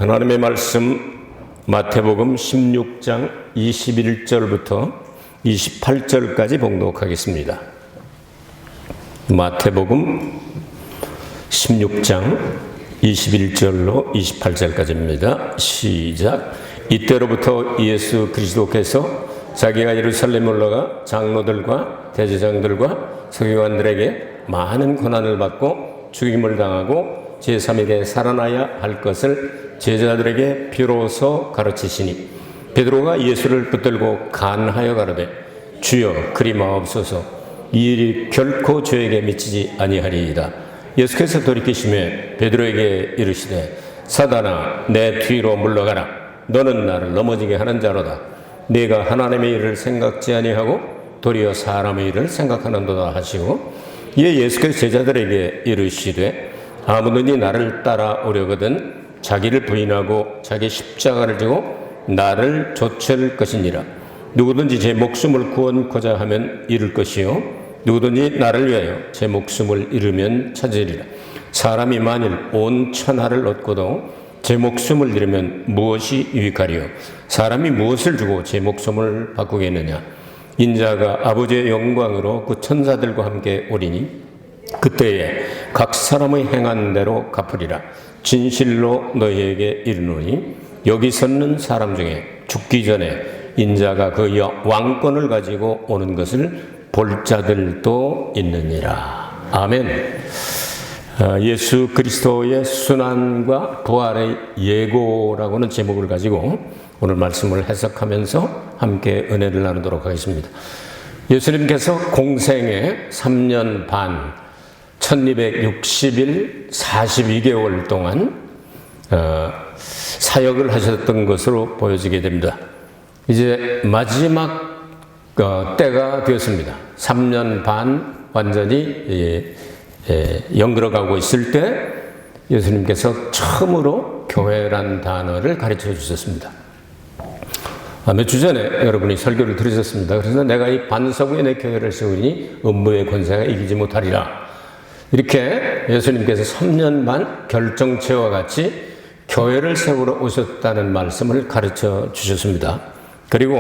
하나님의 말씀 마태복음 16장 21절부터 28절까지 봉독하겠습니다. 마태복음 16장 21절로 28절까지입니다. 시작. 이때로부터 예수 그리스도께서 자기가 예루살렘에 올라가 장로들과 대제장들과 서기관들에게 많은 고난을 받고 죽임을 당하고 제3일에 살아나야 할 것을 제자들에게 비로소 가르치시니 베드로가 예수를 붙들고 간하여 가로되 주여 그리 마옵소서 이 일이 결코 저에게 미치지 아니하리이다. 예수께서 돌이키시며 베드로에게 이르시되 사단아 내 뒤로 물러가라. 너는 나를 넘어지게 하는 자로다. 네가 하나님의 일을 생각지 아니하고 도리어 사람의 일을 생각하는도다 하시고 이에 예수께서 제자들에게 이르시되 아무든지 나를 따라오려거든 자기를 부인하고 자기 십자가를 지고 나를 좇을 것이니라. 누구든지 제 목숨을 구원코자 하면 잃을 것이요 누구든지 나를 위하여 제 목숨을 잃으면 찾으리라. 사람이 만일 온 천하를 얻고도 제 목숨을 잃으면 무엇이 유익하리요? 사람이 무엇을 주고 제 목숨을 바꾸겠느냐? 인자가 아버지의 영광으로 그 천사들과 함께 오리니 그때에 각 사람의 행한 대로 갚으리라. 진실로 너희에게 이르노니 여기 섰는 사람 중에 죽기 전에 인자가 그 왕권을 가지고 오는 것을 볼 자들도 있느니라. 아멘. 예수 그리스도의 순환과 부활의 예고라고는 제목을 가지고 오늘 말씀을 해석하면서 함께 은혜를 나누도록 하겠습니다. 예수님께서 공생애 3년 반 1260일 42개월 동안 사역을 하셨던 것으로 보여지게 됩니다. 이제 마지막 때가 되었습니다. 3년 반 완전히 연결어가고 있을 때 예수님께서 처음으로 교회란 단어를 가르쳐 주셨습니다. 몇 주 전에 여러분이 설교를 들으셨습니다. 그래서 내가 이 반석 위에 내 교회를 세우니 음부의 권세가 이기지 못하리라. 이렇게 예수님께서 3년 반 결정체와 같이 교회를 세우러 오셨다는 말씀을 가르쳐 주셨습니다. 그리고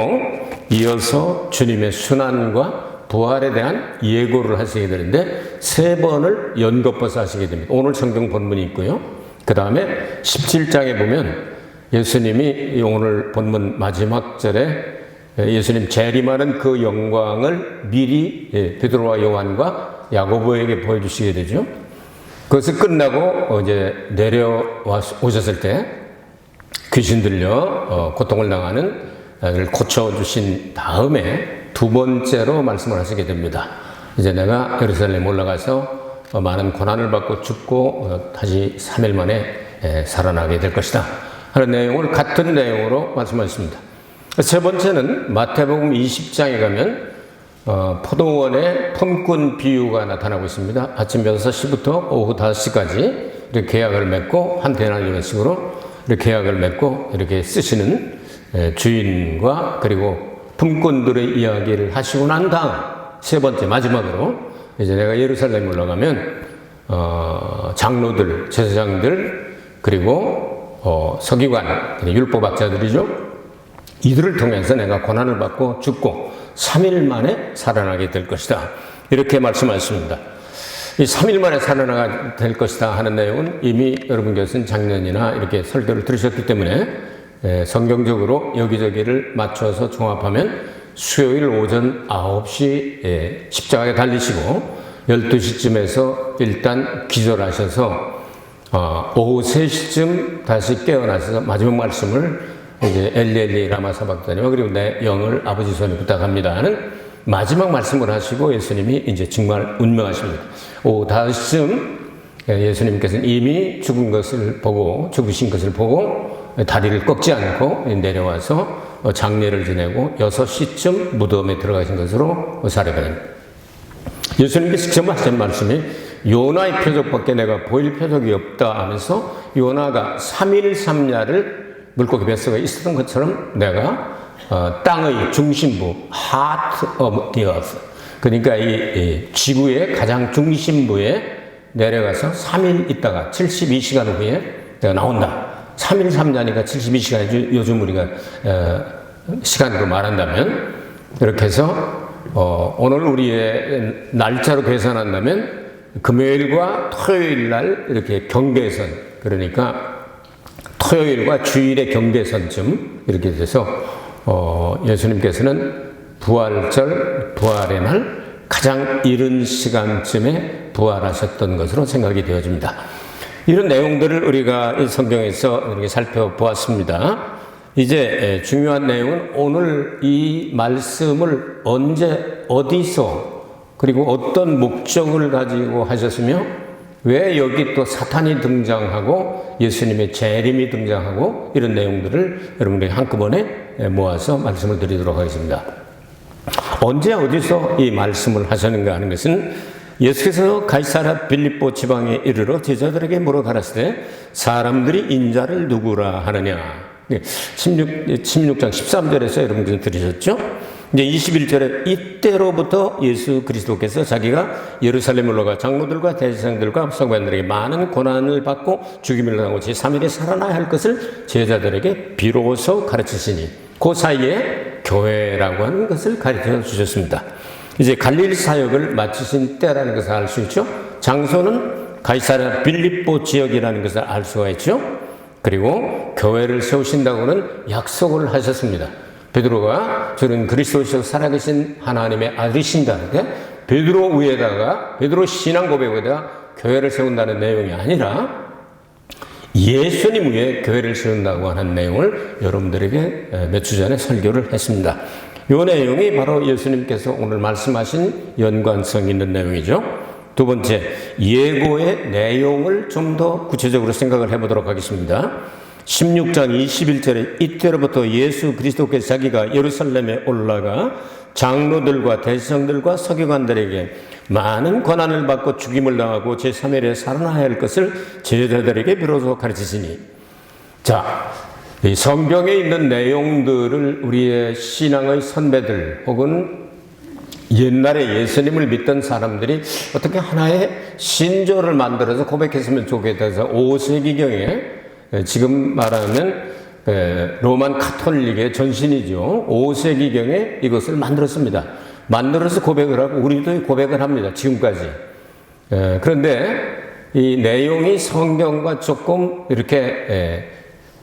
이어서 주님의 순환과 부활에 대한 예고를 하시게 되는데 3번을 연거푸서 하시게 됩니다. 오늘 성경 본문이 있고요. 그 다음에 17장에 보면 예수님이 오늘 본문 마지막 절에 예수님 재림하는 그 영광을 미리 베드로와 요한과 야고보에게 보여주시게 되죠. 그것을 끝나고 이제 내려오셨을 때 귀신 들려 고통을 당하는 고쳐주신 다음에 두 번째로 말씀을 하시게 됩니다. 이제 내가 예루살렘 올라가서 많은 고난을 받고 죽고 다시 3일 만에 살아나게 될 것이다 하는 내용을 같은 내용으로 말씀하셨습니다. 세 번째는 마태복음 20장에 가면 포도원의 품꾼 비유가 나타나고 있습니다. 아침 6시부터 오후 5시까지 이렇게 계약을 맺고 한 데나리온씩으로 이렇게 계약을 맺고 이렇게 쓰시는 주인과 그리고 품꾼들의 이야기를 하시고 난 다음 세 번째 마지막으로 이제 내가 예루살렘에 올라가면 장로들, 제사장들 그리고 서기관, 율법학자들이죠. 이들을 통해서 내가 고난을 받고 죽고 3일 만에 살아나게 될 것이다. 이렇게 말씀하셨습니다. 이 3일 만에 살아나게 될 것이다 하는 내용은 이미 여러분께서는 작년이나 이렇게 설교를 들으셨기 때문에 성경적으로 여기저기를 맞춰서 종합하면 수요일 오전 9시 십자가에 달리시고 12시쯤에서 일단 기절하셔서 오후 3시쯤 다시 깨어나셔서 마지막 말씀을 이제 엘리 라마 사박다니와 그리고 내 영을 아버지 손에 부탁합니다 하는 마지막 말씀을 하시고 예수님이 이제 정말 운명하십니다. 오후 5시쯤 예수님께서는 이미 죽으신 것을 보고 다리를 꺾지 않고 내려와서 장례를 지내고 6시쯤 무덤에 들어가신 것으로 사례가 됩니다. 예수님께서 처음 하신 말씀이 요나의 표적밖에 내가 보일 표적이 없다 하면서 요나가 3일 3야를 물고기 뱃속에 있었던 것처럼 내가 땅의 중심부 heart of the earth 그러니까 이 지구의 가장 중심부에 내려가서 3일 있다가 72시간 후에 내가 나온다 3일 3자니까 72시간이죠. 요즘 우리가 시간으로 말한다면. 이렇게 해서 오늘 우리의 날짜로 계산한다면 금요일과 토요일 날 이렇게 경계선, 그러니까 토요일과 주일의 경계선쯤 이렇게 돼서 예수님께서는 부활절, 부활의 날 가장 이른 시간쯤에 부활하셨던 것으로 생각이 되어집니다. 이런 내용들을 우리가 이 성경에서 이렇게 살펴보았습니다. 이제 중요한 내용은 오늘 이 말씀을 언제, 어디서, 그리고 어떤 목적을 가지고 하셨으며 왜 여기 또 사탄이 등장하고 예수님의 재림이 등장하고 이런 내용들을 여러분들에게 한꺼번에 모아서 말씀을 드리도록 하겠습니다. 언제 어디서 이 말씀을 하셨는가 하는 것은 예수께서 가이사랴 빌립보 지방에 이르러 제자들에게 물어 가라사대 사람들이 인자를 누구라 하느냐. 16장 13절에서 여러분들 들으셨죠? 이제 21절에 이때로부터 예수 그리스도께서 자기가 예루살렘을 올라가 장로들과 대제사장들과 서기관들에게 많은 고난을 받고 죽임을 당하고 제3일에 살아나야 할 것을 제자들에게 비로소 가르치시니 그 사이에 교회라고 하는 것을 가르쳐 주셨습니다. 이제 갈릴리 사역을 마치신 때라는 것을 알 수 있죠. 장소는 가이사랴 빌립보 지역이라는 것을 알 수가 있죠. 그리고 교회를 세우신다고는 약속을 하셨습니다. 베드로가 저는 그리스도시로 살아계신 하나님의 아들이신다. 베드로 위에다가 베드로 신앙 고백에다가 교회를 세운다는 내용이 아니라 예수님 위에 교회를 세운다고 하는 내용을 여러분들에게 몇 주 전에 설교를 했습니다. 이 내용이 바로 예수님께서 오늘 말씀하신 연관성 있는 내용이죠. 두 번째, 예고의 내용을 좀 더 구체적으로 생각을 해보도록 하겠습니다. 16장 21절에 이때로부터 예수 그리스도께서 자기가 예루살렘에 올라가 장로들과 대제사장들과 서기관들에게 많은 고난을 받고 죽임을 당하고 제3일에 살아나야 할 것을 제자들에게 비로소 가르치시니. 자, 이 성경에 있는 내용들을 우리의 신앙의 선배들 혹은 옛날에 예수님을 믿던 사람들이 어떻게 하나의 신조를 만들어서 고백했으면 좋겠다 해서 5세기경에 지금 말하면 로만 카톨릭의 전신이죠. 5세기경에 이것을 만들었습니다. 만들어서 고백을 하고 우리도 고백을 합니다. 지금까지. 그런데 이 내용이 성경과 조금 이렇게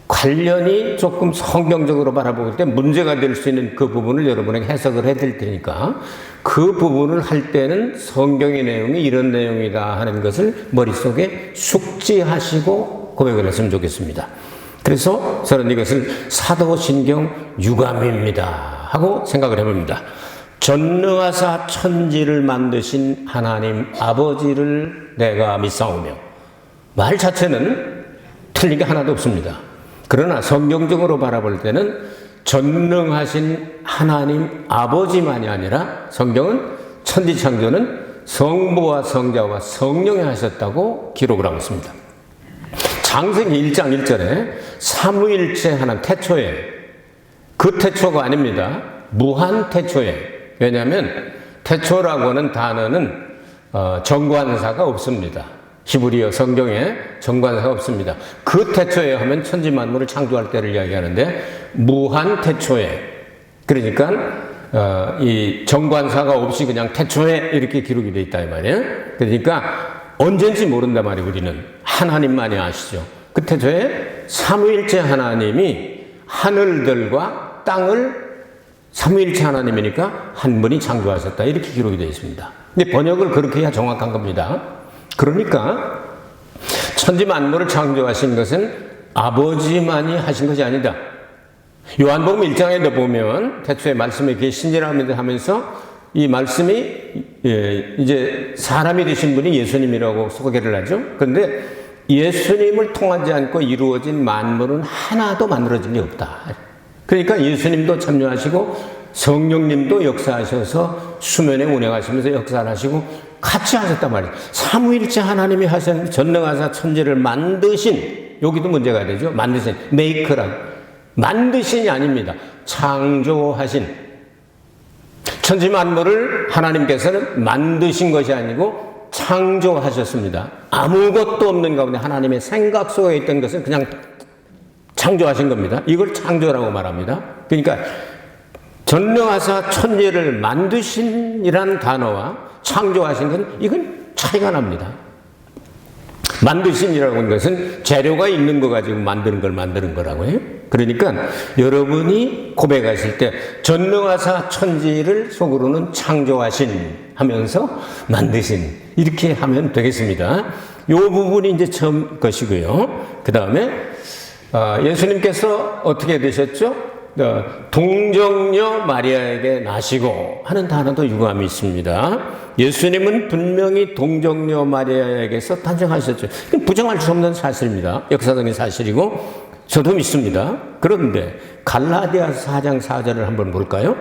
관련이 조금 성경적으로 바라볼 때 문제가 될 수 있는 그 부분을 여러분에게 해석을 해드릴 테니까 그 부분을 할 때는 성경의 내용이 이런 내용이다 하는 것을 머릿속에 숙지하시고 고백을 했으면 좋겠습니다. 그래서 저는 이것을 사도신경 유감입니다 하고 생각을 해봅니다. 전능하사 천지를 만드신 하나님 아버지를 내가 믿사오며, 말 자체는 틀린 게 하나도 없습니다. 그러나 성경적으로 바라볼 때는 전능하신 하나님 아버지만이 아니라 성경은 천지창조는 성부와 성자와 성령이 하셨다고 기록을 하고 있습니다. 창세기 1장 1절에 삼위일체 하나님 태초에, 그 태초가 아닙니다. 무한 태초에. 왜냐하면 태초라고 하는 단어는 정관사가 없습니다. 히브리어 성경에 정관사가 없습니다. 그 태초에 하면 천지 만물을 창조할 때를 이야기하는데 무한 태초에, 그러니까 이 정관사가 없이 그냥 태초에 이렇게 기록이 되어 있다 이 말이에요. 그러니까 언젠지 모른단 말이에요. 우리는 하나님만이 아시죠. 그 태초에 삼위일체 하나님이 하늘들과 땅을, 삼위일체 하나님이니까 한 분이 창조하셨다 이렇게 기록이 되어 있습니다. 근데 번역을 그렇게 해야 정확한 겁니다. 그러니까 천지 만물을 창조하신 것은 아버지만이 하신 것이 아니다. 요한복음 1장에도 보면 태초에 말씀에 계신지라 하면서 이 말씀이 이제 사람이 되신 분이 예수님이라고 소개를 하죠. 그런데 예수님을 통하지 않고 이루어진 만물은 하나도 만들어진 게 없다. 그러니까 예수님도 참여하시고 성령님도 역사하셔서 수면에 운행하시면서 역사를 하시고 같이 하셨단 말이에요. 삼위일체 하나님이 하신 전능하사 천지를 만드신, 여기도 문제가 되죠. 만드신, 메이크란 만드신이 아닙니다. 창조하신. 천지 만물을 하나님께서는 만드신 것이 아니고 창조하셨습니다. 아무것도 없는 가운데 하나님의 생각 속에 있던 것을 그냥 창조하신 겁니다. 이걸 창조라고 말합니다. 그러니까 전능하사 천지를 만드신이라는 단어와 창조하신 건 이건 차이가 납니다. 만드신이라고 하는 것은 재료가 있는 거 가지고 만드는 걸 만드는 거라고요. 그러니까 여러분이 고백하실 때 전능하사 천지를 속으로는 창조하신 하면서 만드신 이렇게 하면 되겠습니다. 이 부분이 이제 처음 것이고요. 그 다음에 예수님께서 어떻게 되셨죠? 동정녀 마리아에게 나시고 하는 단어도 유감이 있습니다. 예수님은 분명히 동정녀 마리아에게서 탄생하셨죠. 부정할 수 없는 사실입니다. 역사적인 사실이고 저도 믿습니다. 그런데 갈라디아서 4장 4절을 한번 볼까요?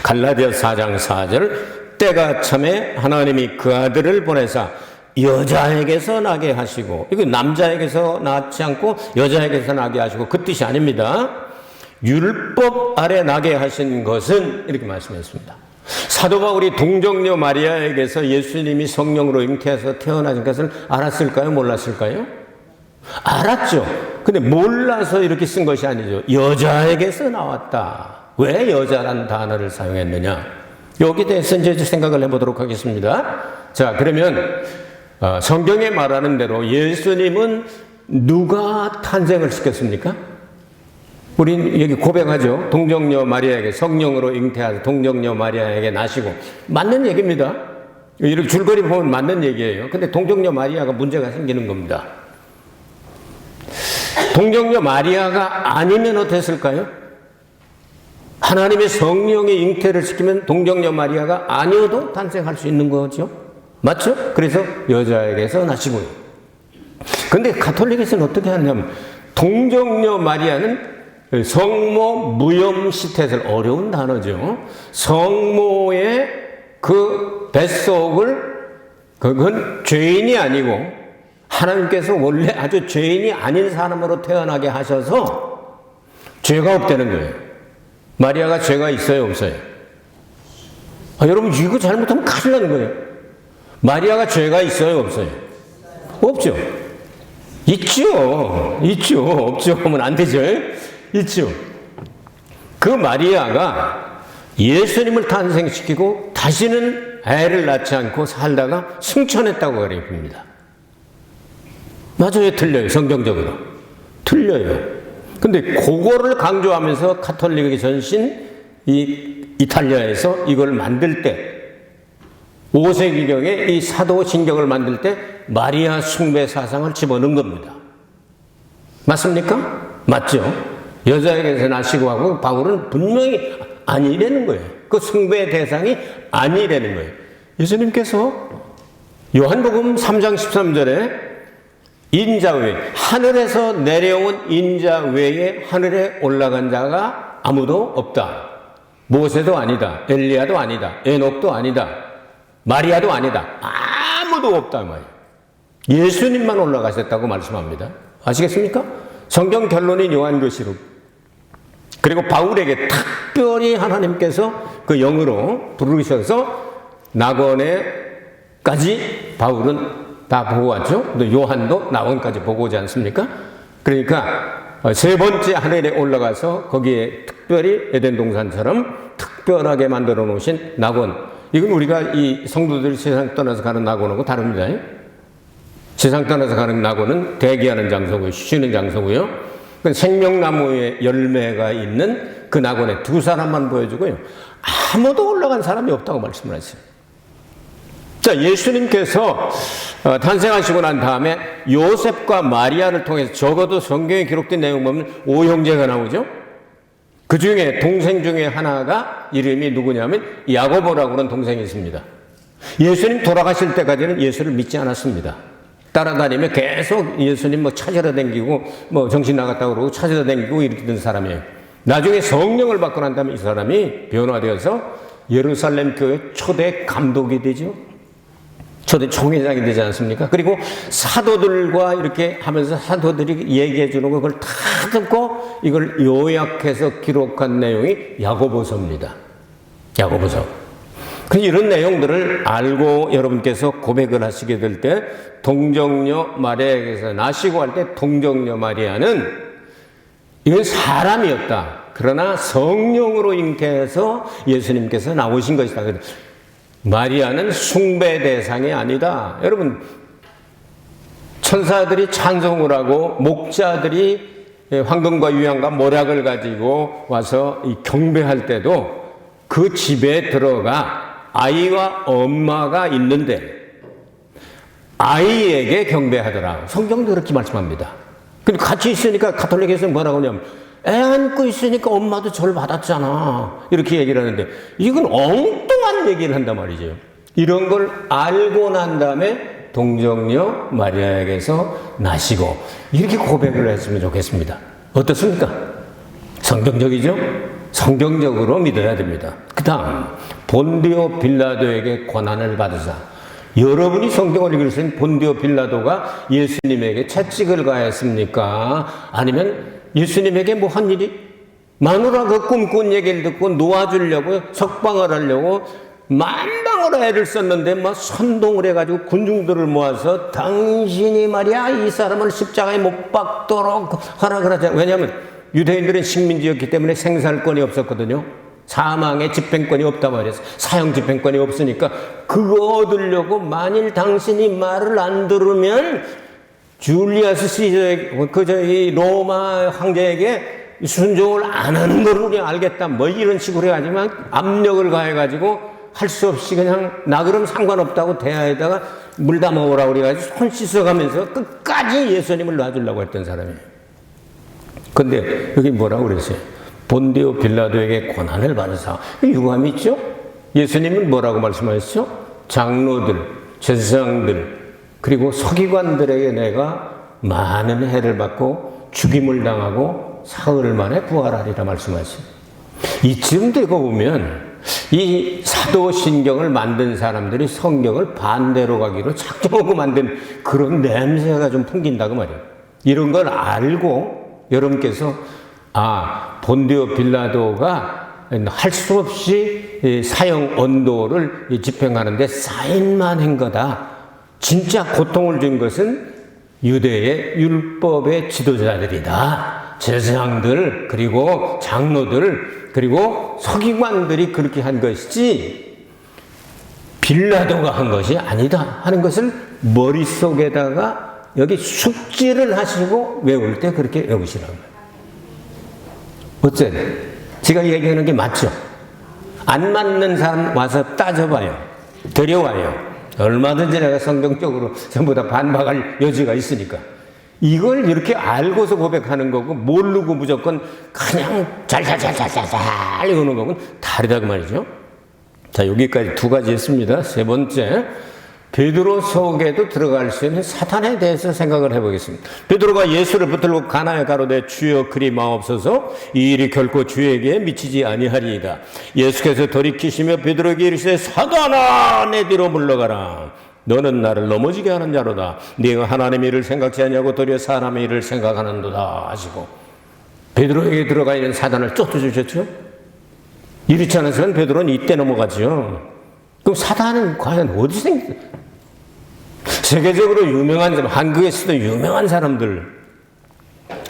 갈라디아서 4장 4절 때가 참에 하나님이 그 아들을 보내사 여자에게서 나게 하시고, 이거 남자에게서 낳지 않고 여자에게서 나게 하시고 그 뜻이 아닙니다. 율법 아래 나게 하신 것은 이렇게 말씀했습니다. 사도 바울이 동정녀 마리아에게서 예수님이 성령으로 잉태해서 태어나신 것을 알았을까요? 몰랐을까요? 알았죠. 근데 몰라서 이렇게 쓴 것이 아니죠. 여자에게서 나왔다. 왜 여자란 단어를 사용했느냐? 여기에 대해서 이제 생각을 해보도록 하겠습니다. 자, 그러면 성경에 말하는 대로 예수님은 누가 탄생을 시켰습니까? 우린 여기 고백하죠. 동정녀 마리아에게 성령으로 잉태하셔서 동정녀 마리아에게 나시고 맞는 얘기입니다. 이렇게 줄거리 보면 맞는 얘기예요. 근데 동정녀 마리아가 문제가 생기는 겁니다. 동정녀 마리아가 아니면 어땠을까요? 하나님의 성령의 잉태를 시키면 동정녀 마리아가 아니어도 탄생할 수 있는 거죠. 맞죠? 그래서 여자에게서 나시고요. 근데 가톨릭에서는 어떻게 하냐면 동정녀 마리아는 성모 무염시태설, 어려운 단어죠. 성모의 그 뱃속을, 그건 죄인이 아니고 하나님께서 원래 아주 죄인이 아닌 사람으로 태어나게 하셔서 죄가 없다는 거예요. 마리아가 죄가 있어요, 없어요? 여러분 이거 잘못하면 큰일 나는 거예요. 마리아가 죄가 있어요, 없어요? 없죠. 있죠. 없죠 하면 안 되죠. 있죠. 그 마리아가 예수님을 탄생시키고 다시는 애를 낳지 않고 살다가 승천했다고 가르칩니다. 맞아요, 틀려요? 성경적으로 틀려요. 근데 그거를 강조하면서 가톨릭의 전신 이탈리아에서 이걸 만들 때 5세기경에 이 사도신경을 만들 때 마리아 숭배 사상을 집어넣은 겁니다. 맞습니까? 맞죠? 여자에게서 나시고 하고 바울은 분명히 아니라는 거예요. 그 숭배의 대상이 아니라는 거예요. 예수님께서 요한복음 3장 13절에 인자 외에, 하늘에서 내려온 인자 외에 하늘에 올라간 자가 아무도 없다. 모세도 아니다. 엘리야도 아니다. 에녹도 아니다. 마리아도 아니다. 아무도 없다 말이에요. 예수님만 올라가셨다고 말씀합니다. 아시겠습니까? 성경 결론인 요한계시록. 그리고 바울에게 특별히 하나님께서 그 영으로 부르셔서 낙원에까지 바울은 다 보고 왔죠. 또 요한도 낙원까지 보고 오지 않습니까? 그러니까 세 번째 하늘에 올라가서 거기에 특별히 에덴 동산처럼 특별하게 만들어 놓으신 낙원. 이건 우리가 이 성도들이 세상 떠나서 가는 낙원하고 다릅니다. 세상 떠나서 가는 낙원은 대기하는 장소고요. 쉬는 장소고요. 생명나무의 열매가 있는 그 낙원에 두 사람만 보여주고요. 아무도 올라간 사람이 없다고 말씀을 하세요. 자, 예수님께서 탄생하시고 난 다음에 요셉과 마리아를 통해서 적어도 성경에 기록된 내용 보면 5형제가 나오죠. 그 중에 동생 중에 하나가 이름이 누구냐면 야고보라고 하는 동생이 있습니다. 예수님 돌아가실 때까지는 예수를 믿지 않았습니다. 따라다니며 계속 예수님 찾으러 다니고 정신 나갔다고 그러고 찾으러 다니고 이렇게 된 사람이에요. 나중에 성령을 받고 난 다음에 이 사람이 변화되어서 예루살렘 교회 초대 감독이 되죠. 초대 총회장이 되지 않습니까? 그리고 사도들과 이렇게 하면서 사도들이 얘기해 주는 거 그걸 다 듣고 이걸 요약해서 기록한 내용이 야고보서입니다. 야고보서. 이런 내용들을 알고 여러분께서 고백을 하시게 될 때 동정녀 마리아에게서 나시고 할 때 동정녀 마리아는 이건 사람이었다. 그러나 성령으로 잉태해서 예수님께서 나오신 것이다. 마리아는 숭배 대상이 아니다. 여러분, 천사들이 찬송을 하고 목자들이 황금과 유향과 모략을 가지고 와서 경배할 때도 그 집에 들어가 아이와 엄마가 있는데 아이에게 경배하더라. 성경도 그렇게 말씀합니다. 근데 같이 있으니까 가톨릭에서는 뭐라고 하냐면 애 안고 있으니까 엄마도 절 받았잖아. 이렇게 얘기를 하는데 이건 엉뚱한 얘기를 한단 말이죠. 이런 걸 알고 난 다음에 동정녀 마리아에게서 나시고 이렇게 고백을 했으면 좋겠습니다. 어떻습니까? 성경적이죠? 성경적으로 믿어야 됩니다. 그 다음 본디오 빌라도에게 권한을 받으사. 여러분이 성경을 읽으시면 본디오 빌라도가 예수님에게 채찍을 가했습니까? 아니면 예수님에게 뭐 한 일이? 마누라가 꿈꾼 얘기를 듣고 놓아주려고 석방을 하려고 만방으로 애를 썼는데 막 선동을 해가지고 군중들을 모아서 당신이 말이야 이 사람을 십자가에 못 박도록 하라 그러자. 왜냐하면 유대인들은 식민지였기 때문에 생살권이 없었거든요. 사망의 집행권이 없다 말이었어. 사형 집행권이 없으니까 그거 얻으려고 만일 당신이 말을 안 들으면 줄리아스 시저 이 로마 황제에게 순종을 안 하는 걸 우리 알겠다. 뭐 이런 식으로 해가지고 압력을 가해가지고 할 수 없이 그냥 나 그럼 상관없다고 대야에다가 물 담아오라고 그래가지고 손 씻어가면서 끝까지 예수님을 놔주려고 했던 사람이에요. 근데 여기 뭐라고 그랬어요? 본디오 빌라도에게 권한을 받으사. 유감이 있죠? 예수님은 뭐라고 말씀하셨죠? 장로들, 제사장들, 그리고 서기관들에게 내가 많은 해를 받고 죽임을 당하고 사흘 만에 부활하리라 말씀하시죠. 이쯤 되고 보면 이 사도신경을 만든 사람들이 성경을 반대로 가기로 작정하고 만든 그런 냄새가 좀 풍긴다고 말이에요. 이런 걸 알고 여러분께서 본디오 빌라도가 할 수 없이 사형 언도를 집행하는데 사인만 한 거다. 진짜 고통을 준 것은 유대의 율법의 지도자들이다. 제사장들, 그리고 장로들, 그리고 서기관들이 그렇게 한 것이지 빌라도가 한 것이 아니다 하는 것을 머릿속에다가 여기 숙지를 하시고 외울 때 그렇게 외우시라고요. 어째? 제가 얘기하는 게 맞죠? 안 맞는 사람 와서 따져봐요. 데려와요. 얼마든지 내가 성경적으로 전부 다 반박할 여지가 있으니까. 이걸 이렇게 알고서 고백하는 거고 모르고 무조건 그냥 잘잘잘잘잘 이러는 거고는 다르다고 말이죠. 자, 여기까지 두 가지 했습니다. 세 번째, 베드로 속에도 들어갈 수 있는 사탄에 대해서 생각을 해보겠습니다. 베드로가 예수를 붙들고 가나에 가로되 주여 그리 마옵소서 이 일이 결코 주에게 미치지 아니하리이다. 예수께서 돌이키시며 베드로에게 이르시되 사단아 내 뒤로 물러가라. 너는 나를 넘어지게 하는 자로다. 네가 하나님의 일을 생각지 아니하고 도리어 사람의 일을 생각하는도다 하시고 베드로에게 들어가 있는 사단을 쫓아주셨죠. 이렇지 않아서는 베드로는 이때 넘어가죠. 그럼 사단은 과연 어디서 생겼어요? 세계적으로 유명한 사람, 한국에서도 유명한 사람들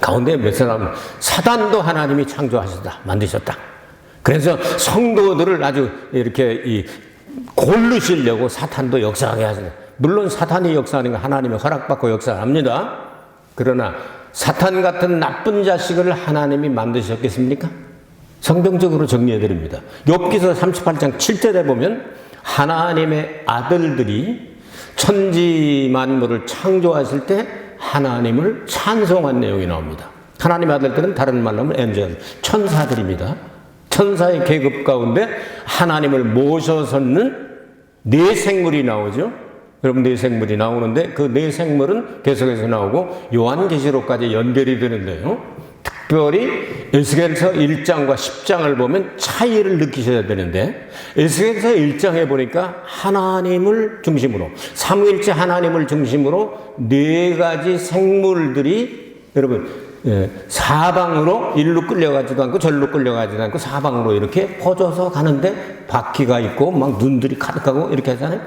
가운데 몇 사람은 사단도 하나님이 창조하셨다, 만드셨다. 그래서 성도들을 아주 이렇게 고르시려고 사탄도 역사하게 하시다. 물론 사탄이 역사하는 건 하나님의 허락받고 역사합니다. 그러나 사탄 같은 나쁜 자식을 하나님이 만드셨겠습니까? 성경적으로 정리해드립니다. 욥기서 38장 7절에 보면 하나님의 아들들이 천지 만물을 창조하실 때 하나님을 찬송한 내용이 나옵니다. 하나님의 아들들은 다른 말로 하면 엔젤, 천사들입니다. 천사의 계급 가운데 하나님을 모셔서는 네 생물이 나오죠. 여러분 네 생물이 나오는데 그 네 생물은 계속해서 나오고 요한계시록까지 연결이 되는데요. 특별히 에스겔서 1장과 10장을 보면 차이를 느끼셔야 되는데 에스겔서 1장에 보니까 하나님을 중심으로 삼위일체 하나님을 중심으로 네 가지 생물들이 여러분 사방으로 일로 끌려가지도 않고 절로 끌려가지도 않고 사방으로 이렇게 퍼져서 가는데 바퀴가 있고 막 눈들이 가득하고 이렇게 하잖아요.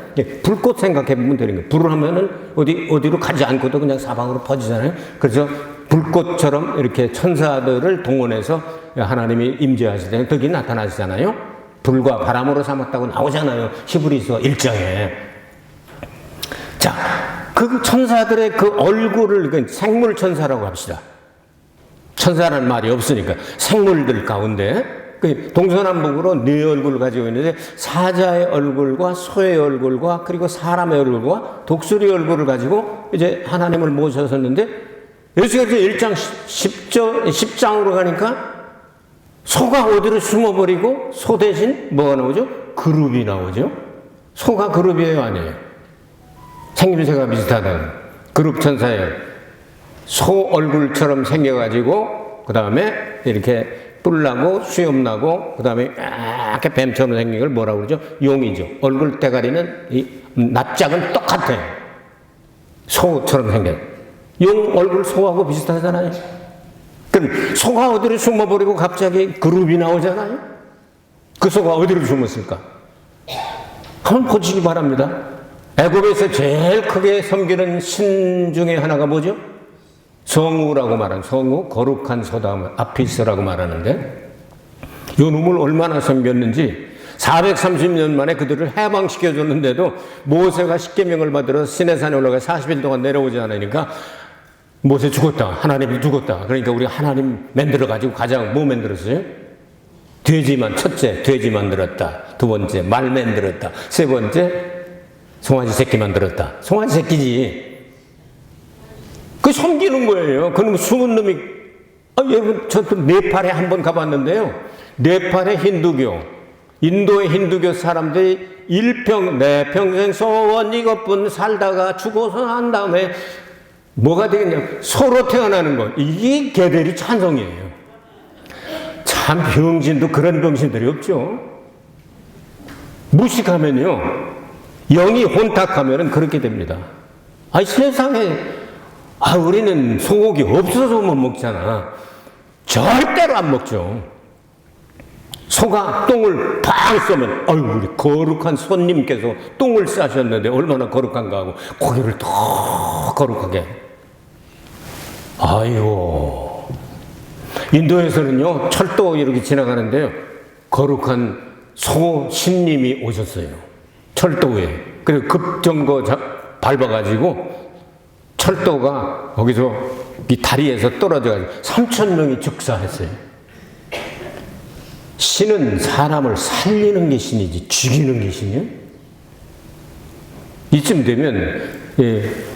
불꽃 생각해 보면 되는 거예요. 불을 하면은 어디로 가지 않고도 그냥 사방으로 퍼지잖아요. 그래서 불꽃처럼 이렇게 천사들을 동원해서 하나님이 임재하시되 거기 나타나시잖아요. 불과 바람으로 삼았다고 나오잖아요. 히브리서 1장에. 자, 그 천사들의 그 얼굴을 생물 천사라고 합시다. 천사라는 말이 없으니까 생물들 가운데 동서남북으로 네 얼굴을 가지고 있는데 사자의 얼굴과 소의 얼굴과 그리고 사람의 얼굴과 독수리 얼굴을 가지고 이제 하나님을 모셨었는데 예수께서 1장 10장으로 가니까 소가 어디로 숨어버리고 소 대신 뭐가 나오죠? 그룹이 나오죠. 소가 그룹이에요, 아니에요? 생김새가 비슷하다. 그룹 천사예요. 소 얼굴처럼 생겨가지고 그 다음에 이렇게 뿔나고 수염나고 그 다음에 이렇게 뱀처럼 생긴 걸 뭐라고 그러죠? 용이죠. 얼굴 대가리는 이 낯짝은 똑같아요. 소처럼 생겨요. 용 얼굴 소하고 비슷하잖아요. 그럼 소가 어디로 숨어버리고 갑자기 그룹이 나오잖아요. 그 소가 어디로 숨었을까? 한번 보시기 바랍니다. 애굽에서 제일 크게 섬기는 신 중에 하나가 뭐죠? 성우라고 말하는, 성우, 거룩한 소다, 아피스라고 말하는데, 요 놈을 얼마나 섬겼는지 430년 만에 그들을 해방시켜줬는데도 모세가 십계명을 받으러 시내산에 올라가 40일 동안 내려오지 않으니까 모세 죽었다, 하나님이 죽었다. 그러니까 우리가 하나님 만들어가지고 가장 뭐 만들었어요? 첫째 돼지 만들었다, 두 번째 말 만들었다, 세 번째 송아지 새끼 만들었다. 송아지 새끼지. 그 섬기는 거예요. 그럼 숨은 놈이, 여러분, 저도 네팔에 한번 가봤는데요. 네팔의 힌두교, 인도의 힌두교 사람들이 내 평생 소원 이것뿐 살다가 죽어서 난 다음에 뭐가 되겠냐? 소로 태어나는 것. 이게 개들이 찬송이에요. 참 병신도 그런 병신들이 없죠. 무식하면요, 영이 혼탁하면 그렇게 됩니다. 아니, 세상에, 우리는 소고기 없어서 못 먹잖아. 절대로 안 먹죠. 소가 똥을 팡 쏘면, 우리 거룩한 손님께서 똥을 싸셨는데 얼마나 거룩한가 하고 고기를 더 거룩하게. 아유, 인도에서는요, 철도 이렇게 지나가는데요, 거룩한 소 신님이 오셨어요. 철도에. 그리고 급정거 밟아가지고 철도가 거기서 이 다리에서 떨어져가지고 3,000명이 즉사했어요. 신은 사람을 살리는 게 신이지 죽이는 게 신이요? 이쯤 되면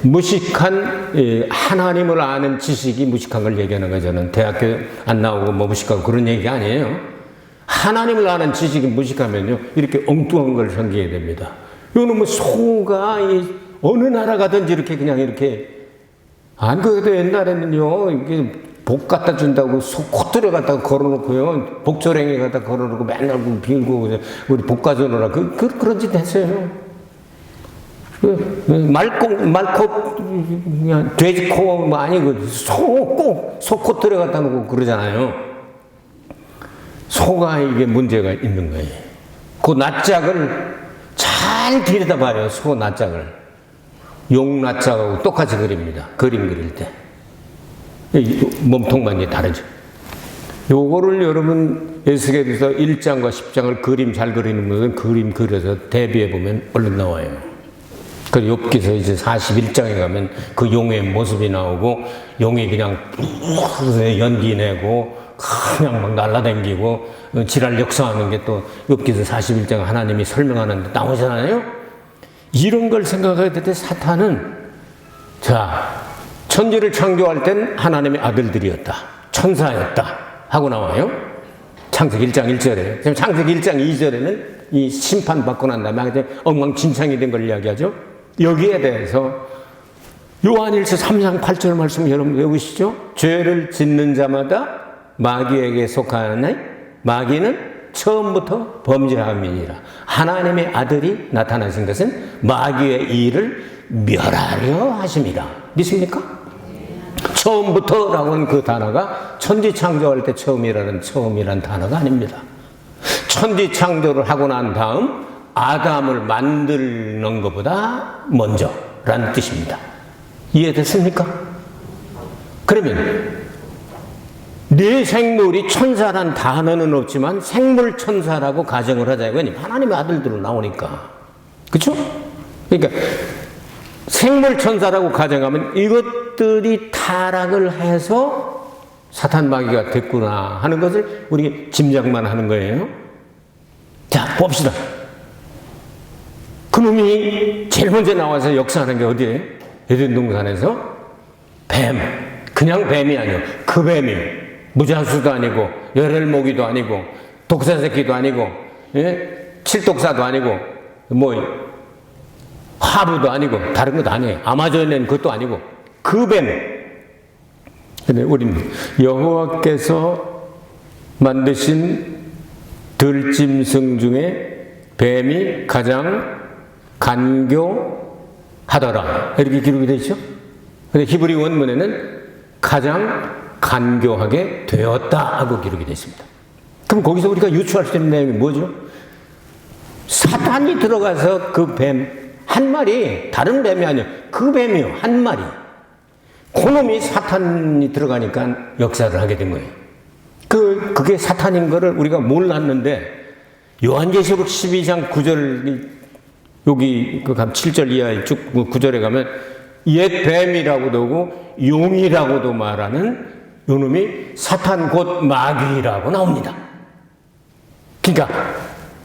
무식한 하나님을 아는 지식이 무식한 걸 얘기하는 거예요. 저는 대학교 안 나오고 뭐 무식하고 그런 얘기 아니에요. 하나님을 아는 지식이 무식하면요, 이렇게 엉뚱한 걸 섬기게 됩니다. 이거는 뭐 소가 어느 나라 가든지 이렇게 그냥 이렇게, 그래도 옛날에는요, 이게 복 갖다 준다고 소 코트를 갖다가 걸어놓고요, 복조랭이 갖다 걸어놓고 맨날 빌고, 우리 복 가져오라. 그런 짓 했어요. 말코, 그냥 돼지코, 뭐 아니고, 소 코트를 갖다 놓고 그러잖아요. 소가 이게 문제가 있는 거예요. 그 낯짝을 잘 들여다봐요, 소 낯짝을. 용 낯짝하고 똑같이 그립니다. 그림 그릴 때. 몸통만 이제 다르죠. 요거를 여러분, 에스겔서 1장과 10장을 그림 잘 그리는 분은 그림 그려서 대비해보면 얼른 나와요. 그 욥기서 이제 41장에 가면 그 용의 모습이 나오고, 용이 그냥 연기 내고, 그냥 막 날라다니고, 지랄 역사하는 게 또 욥기서 41장 하나님이 설명하는 데 나오잖아요? 이런 걸 생각해야 될 때 사탄은, 천지를 창조할 땐 하나님의 아들들이었다, 천사였다 하고 나와요. 창세기 1장 1절에. 지금 창세기 1장 2절에는 이 심판받고 난 다음에 엉망진창이 된 걸 이야기하죠. 여기에 대해서 요한일서 3장 8절 말씀 여러분 외우시죠? 죄를 짓는 자마다 마귀에게 속하나니 마귀는 처음부터 범죄함이니라. 하나님의 아들이 나타나신 것은 마귀의 일을 멸하려 하십니다. 믿습니까? 처음부터라고 하는 그 단어가 천지 창조할 때 처음이라는 단어가 아닙니다. 천지 창조를 하고 난 다음 아담을 만드는 것보다 먼저라는 뜻입니다. 이해됐습니까? 그러면 내 생물이 천사란 단어는 없지만 생물 천사라고 가정을 하자. 왜냐면 하나님의 아들들로 나오니까. 그렇죠? 그러니까 생물 천사라고 가정하면 이것들이 타락을 해서 사탄 마귀가 됐구나 하는 것을 우리 짐작만 하는 거예요. 자, 봅시다. 그놈이 제일 먼저 나와서 역사하는 게 어디예요? 에덴 동산에서 뱀. 그냥 뱀이 아니에요. 그 뱀이에요. 무자수도 아니고 열혈모기도 아니고 독사새끼도 아니고 칠독사도 아니고 뭐 하부도 아니고 다른 것도 아니에요. 아마존에는 그것도 아니고 그 뱀. 근데 우리는 여호와께서 만드신 들짐승 중에 뱀이 가장 간교하더라 이렇게 기록이 되어 있죠. 근데 히브리 원문에는 가장 간교하게 되었다 하고 기록이 되어 있습니다. 그럼 거기서 우리가 유추할 수 있는 내용이 뭐죠? 사탄이 들어가서 그 뱀 한 마리, 다른 뱀이 아니에요. 그 뱀이요, 한 마리. 그놈이 사탄이 들어가니까 역사를 하게 된 거예요. 그게 사탄인 거를 우리가 몰랐는데, 요한계시록 12장 9절, 여기 7절 이하의 쭉 9절에 가면, 옛 뱀이라고도 하고, 용이라고도 말하는 요놈이 사탄 곧 마귀라고 나옵니다. 그러니까,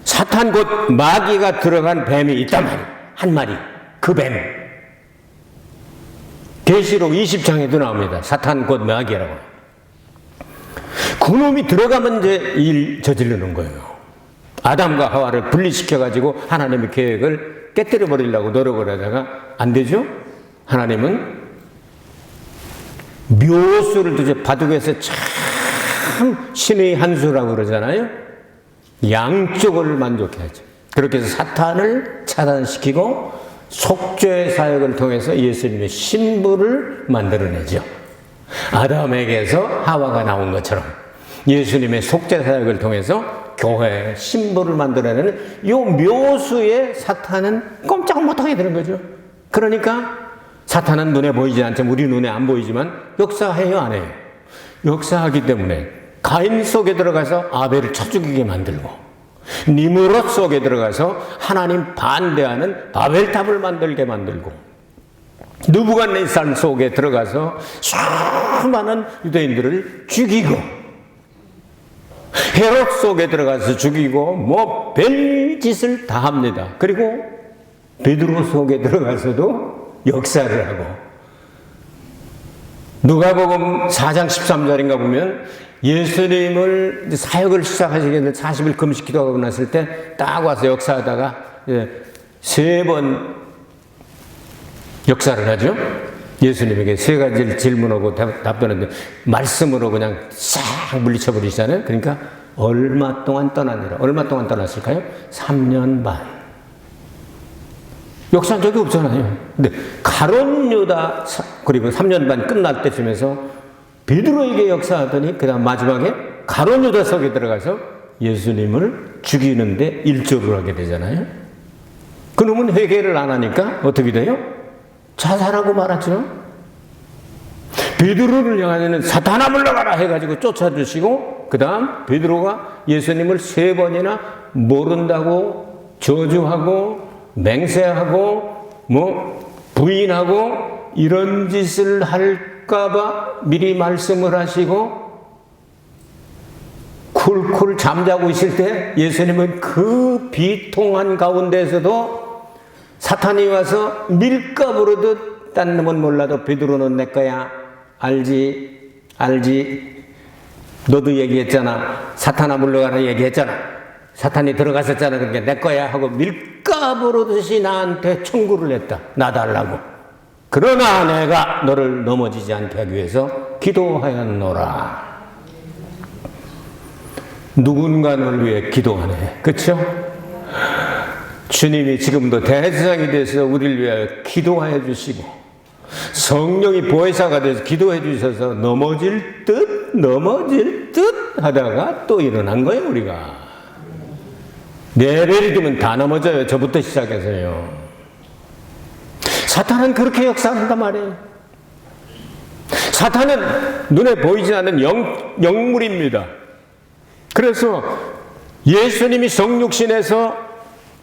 사탄 곧 마귀가 들어간 뱀이 있단 말이에요. 한 마리, 그 뱀. 계시록 20장에도 나옵니다. 사탄 곧 마귀라고. 그놈이 들어가면 이제 일 저지르는 거예요. 아담과 하와를 분리시켜가지고 하나님의 계획을 깨뜨려 버리려고 노력을 하다가 안 되죠? 하나님은 묘수를 두죠. 바둑에서 참 신의 한 수라고 그러잖아요. 양쪽을 만족해 하죠. 그렇게 해서 사탄을 차단시키고 속죄 사역을 통해서 예수님의 신부를 만들어내죠. 아담에게서 하와가 나온 것처럼 예수님의 속죄 사역을 통해서 교회 신부를 만들어내는 이 묘수에 사탄은 꼼짝 못하게 되는 거죠. 그러니까 사탄은 눈에 보이지 않지만 우리 눈에 안 보이지만 역사해요, 안 해요? 역사하기 때문에 가인 속에 들어가서 아벨을 쳐 죽이게 만들고 니므롯 속에 들어가서 하나님 반대하는 바벨탑을 만들게 만들고 느부갓네살 속에 들어가서 수많은 유대인들을 죽이고 헤롯 속에 들어가서 죽이고 뭐 별짓을 다 합니다. 그리고 베드로 속에 들어가서도 역사를 하고 누가복음 4장 13절인가 보면 예수님을 사역을 시작하시겠는데 40일 금식 기도하고 났을 때 딱 와서 역사하다가 3번 역사를 하죠. 예수님에게 3가지 질문하고 답변하는데 말씀으로 그냥 싹 물리쳐 버리시잖아요. 그러니까 얼마 동안 떠나니라. 얼마 동안 떠났을까요? 3년 반. 역사한 적이 없잖아요. 근데 가룟 유다 그리고 3년 반 끝날 때쯤에서 베드로에게 역사하더니 그 다음 마지막에 가룟 유다 속에 들어가서 예수님을 죽이는데 일조를 하게 되잖아요. 그놈은 회개를 안 하니까 어떻게 돼요? 자살하고 말았죠. 베드로를 향하여는 사탄아 물러가라 해가지고 쫓아주시고 그 다음 베드로가 예수님을 3번이나 모른다고 저주하고 맹세하고 뭐 부인하고 이런 짓을 할까봐 미리 말씀을 하시고 쿨쿨 잠자고 있을 때 예수님은 그 비통한 가운데에서도 사탄이 와서 밀가부르듯 딴 놈은 몰라도 베드로는 내 거야. 알지 너도 얘기했잖아. 사탄아 물러가라 얘기했잖아. 사탄이 들어갔었잖아. 그러니까 내 거야 하고 밀가부르듯이 나한테 청구를 했다. 나 달라고. 그러나 내가 너를 넘어지지 않게 하기 위해서 기도하였노라. 누군가를 위해 기도하네. 그렇죠? 주님이 지금도 대제사장이 돼서 우리를 위하여 기도하여 주시고 성령이 보혜사가 돼서 기도해 주셔서 넘어질 듯 하다가 또 일어난 거예요. 우리가 내를 들면 다 넘어져요. 저부터 시작해서요. 사탄은 그렇게 역사한단 말이에요. 사탄은 눈에 보이지 않는 영물입니다. 그래서 예수님이 성육신에서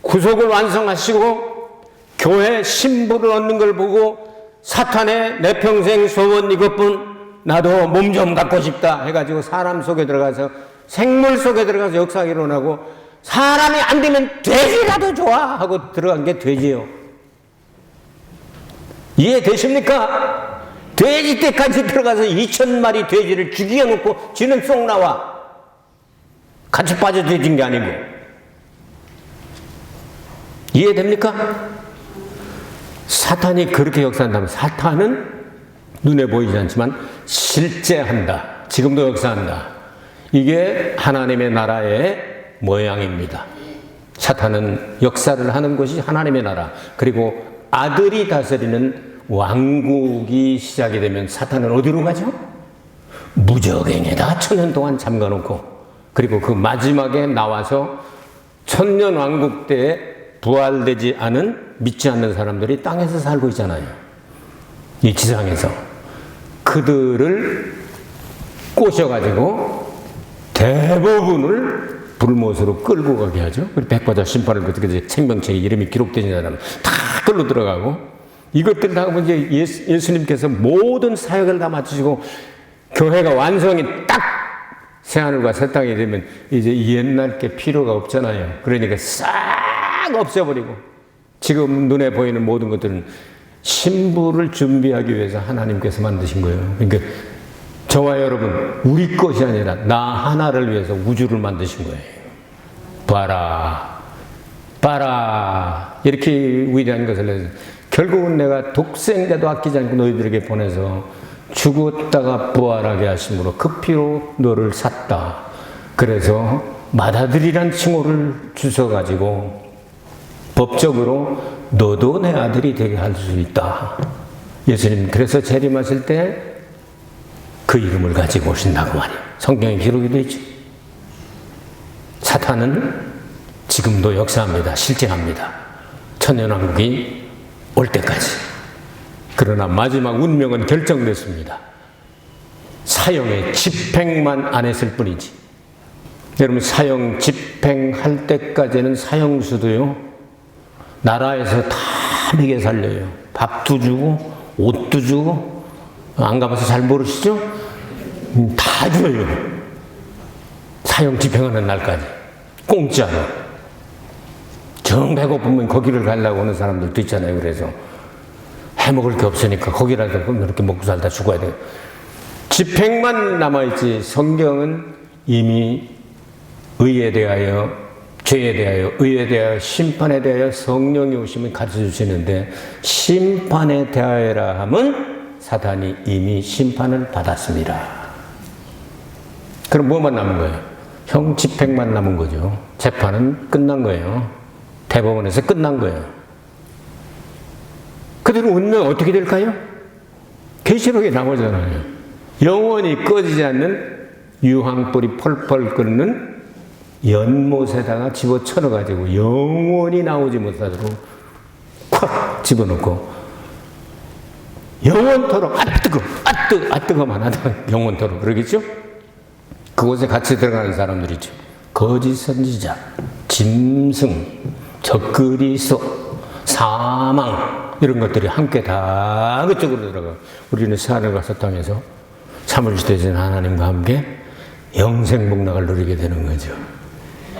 구속을 완성하시고 교회 신부를 얻는 걸 보고 사탄의 내 평생 소원 이것뿐, 나도 몸 좀 갖고 싶다 해가지고 사람 속에 들어가서, 생물 속에 들어가서 역사가 일어나고, 사람이 안 되면 돼지라도 좋아 하고 들어간 게 돼지요. 이해되십니까? 돼지 떼까지 들어가서 2,000마리 돼지를 죽여놓고 쥐는 쏙 나와. 같이 빠져들어진 게 아니고. 이해됩니까? 사탄이 그렇게 역사한다면, 사탄은 눈에 보이지 않지만 실제한다. 지금도 역사한다. 이게 하나님의 나라의 모양입니다. 사탄은 역사를 하는 것이 하나님의 나라, 그리고 아들이 다스리는 왕국이 시작이 되면 사탄은 어디로 가죠? 무적행에다 1000년 동안 잠가놓고, 그리고 그 마지막에 나와서 천년왕국 때에 부활되지 않은, 믿지 않는 사람들이 땅에서 살고 있잖아요. 이 지상에서. 그들을 꼬셔가지고 대부분을 불못으로 끌고 가게 하죠. 백과자 심판을 그때 생명책에 이름이 기록된 사람 다 끌로 들어가고, 이것들 다 이제 예수님께서 모든 사역을 다 마치시고 교회가 완성이 딱 새하늘과 새 땅이 되면 이제 옛날 게 필요가 없잖아요. 그러니까 싹 없애버리고, 지금 눈에 보이는 모든 것들은 신부를 준비하기 위해서 하나님께서 만드신 거예요. 그러니까 저와 여러분, 우리 것이 아니라 나 하나를 위해서 우주를 만드신 거예요. 봐라, 봐라, 이렇게 위대한 것을 해서 결국은 내가 독생자도 아끼지 않고 너희들에게 보내서 죽었다가 부활하게 하심으로 그 피로 너를 샀다. 그래서 맏아들이란 칭호를 주셔가지고 법적으로 너도 내 아들이 되게 할 수 있다. 예수님 그래서 재림하실 때 그 이름을 가지고 오신다고 말이에요. 성경에 기록이 되어 있죠. 사탄은 지금도 역사합니다. 실제합니다. 천년왕국이 올 때까지. 그러나 마지막 운명은 결정됐습니다. 사형의 집행만 안 했을 뿐이지. 여러분, 사형 집행할 때까지는 사형수도요, 나라에서 다 먹여 살려요. 밥도 주고 옷도 주고. 안 가봐서 잘 모르시죠? 다 줘요. 사형 집행하는 날까지 공짜로. 정 배고프면 거기를 가려고 하는 사람들도 있잖아요. 그래서 해먹을 게 없으니까 거기라도 이렇게 먹고 살다 죽어야 돼요. 집행만 남아있지, 성경은 이미 의에 대하여, 죄에 대하여, 의에 대하여, 심판에 대하여 성령이 오시면 가르쳐 주시는데, 심판에 대하여라 함은 사탄이 이미 심판을 받았습니다. 그럼 뭐만 남은 거예요? 형 집행만 남은 거죠. 재판은 끝난 거예요. 대법원에서 끝난 거예요. 그대로 운명 어떻게 될까요? 계시록에 나오잖아요. 영원히 꺼지지 않는 유황불이 펄펄 끓는 연못에다가 집어쳐넣어가지고 영원히 나오지 못하도록 콱 집어넣고 영원토록 뜨거만 하다 영원토록 그러겠죠? 그곳에 같이 들어가는 사람들이죠. 거짓 선지자, 짐승, 적그리스도, 사망, 이런 것들이 함께 다 그쪽으로 들어가. 우리는 새하늘과 새 땅에서 참을시되신 하나님과 함께 영생복락을 누리게 되는 거죠.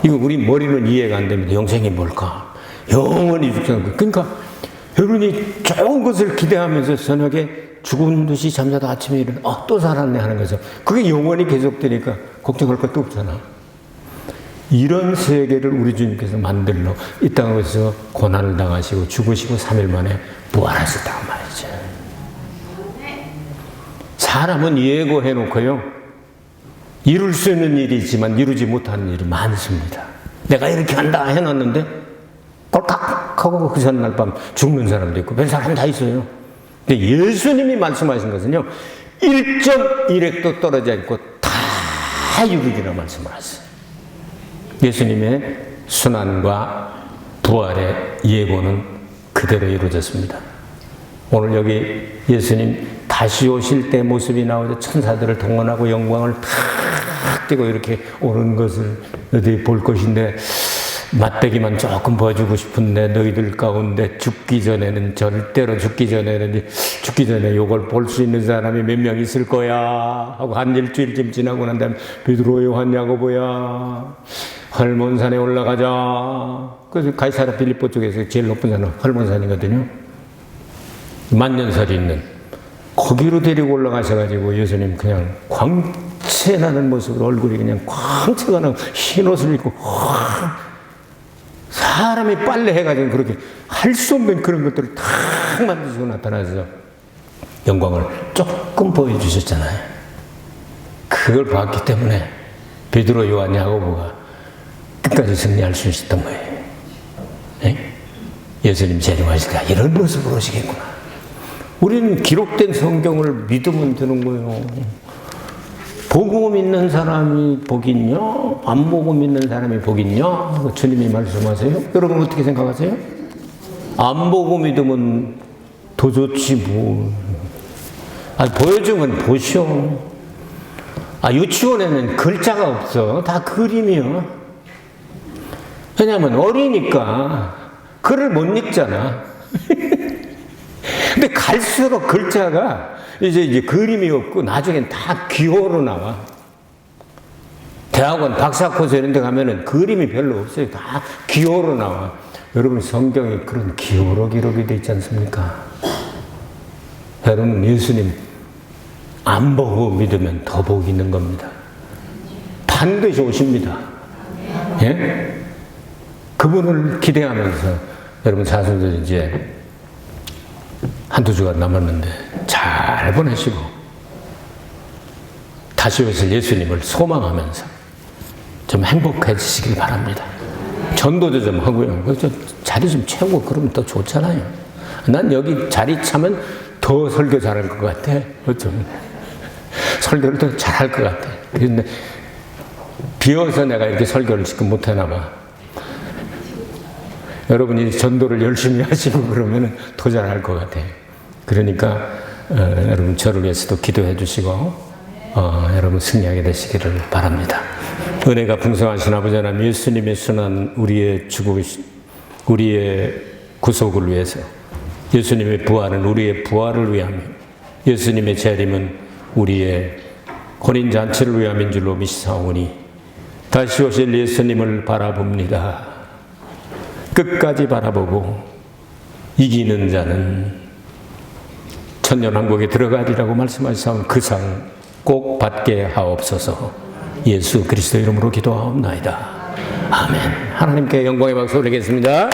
이거 우리 머리는 이해가 안 됩니다. 영생이 뭘까? 영원히 죽지 않고. 그러니까 여러분이 좋은 것을 기대하면서 저녁에 죽은 듯이 잠자다 아침에 일어나 또 살았네 하는 거죠. 그게 영원히 계속되니까 걱정할 것도 없잖아. 이런 세계를 우리 주님께서 만들러 이 땅에서 고난을 당하시고 죽으시고 3일 만에 부활하셨다고 말이죠. 사람은 예고해놓고요, 이룰 수 있는 일이 있지만 이루지 못하는 일이 많습니다. 내가 이렇게 한다 해놨는데 꼴깍 하고 그 전날 밤 죽는 사람도 있고 별 사람 다 있어요. 근데 예수님이 말씀하신 것은요, 1.1획도 떨어지지 않고 다 이루리라 말씀을 하세요. 예수님의 순환과 부활의 예고는 그대로 이루어졌습니다. 오늘 여기 예수님 다시 오실 때 모습이 나오자 천사들을 동원하고 영광을 탁 띄고 이렇게 오는 것을 너희들이 볼 것인데 맛배기만 조금 보여주고 싶은데 너희들 가운데 죽기 전에는 절대로 죽기 전에 이걸 볼 수 있는 사람이 몇 명 있을 거야 하고 한 일주일쯤 지나고 난 다음에 베드로, 요한, 야고보야 헐몬산에 올라가자. 그래서 가이사랴 빌립보 쪽에서 제일 높은 산은 헐몬산이거든요. 만년설이 있는 거기로 데리고 올라가셔가지고 예수님 그냥 광채나는 모습으로 얼굴이 그냥 광채가 나고 흰 옷을 입고 사람이 빨래 해가지고 그렇게 할 수 없는 그런 것들을 탁 만드시고 나타나서 영광을 조금 보여주셨잖아요. 그걸 봤기 때문에 베드로, 요한, 야고보가 끝까지 승리할 수 있었던 거예요. 네? 예수님 재림하실 때 이런 모습으로 오시겠구나. 우리는 기록된 성경을 믿으면 되는 거예요. 보고 믿는 사람이 복이 있냐? 안 보고 믿는 사람이 복이 있냐? 주님이 말씀하세요. 여러분 어떻게 생각하세요? 안 보고 믿으면 더 좋지 뭐. 보여주면 보시오. 유치원에는 글자가 없어. 다 그림이요. 왜냐하면 어리니까 글을 못 읽잖아. 근데 갈수록 글자가 이제 그림이 없고 나중엔 다 기호로 나와. 대학원 박사 코스 이런 데 가면은 그림이 별로 없어요. 다 기호로 나와. 여러분 성경에 그런 기호로 기록이 되어 있지 않습니까? 여러분 예수님 안 보고 믿으면 더 복이 있는 겁니다. 반드시 오십니다. 예? 그분을 기대하면서 여러분 사순절 이제 한두 주간 남았는데 잘 보내시고 다시 오실 예수님을 소망하면서 좀 행복해지시길 바랍니다. 전도도 좀 하고요. 자리 좀 채우고 그러면 더 좋잖아요. 난 여기 자리 차면 더 설교 잘할 것 같아. 어쩌면 설교를 더 잘할 것 같아. 근데 비어서 내가 이렇게 설교를 지금 못하나 봐. 여러분이 전도를 열심히 하시고 그러면 더 잘할 것 같아요. 그러니까 여러분 저를 위해서도 기도해 주시고 여러분 승리하게 되시기를 바랍니다. 은혜가 풍성하신 아버지 하나님, 예수님의 순환 우리의 구속을 위해서, 예수님의 부활은 우리의 부활을 위하며, 예수님의 재림은 우리의 혼인잔치를 위함인 줄로 믿사오니 다시 오실 예수님을 바라봅니다. 끝까지 바라보고 이기는 자는 천년왕국에 들어가리라고 말씀하시사온 그 상 꼭 받게 하옵소서. 예수 그리스도 이름으로 기도하옵나이다. 아멘. 하나님께 영광의 박수 올리겠습니다.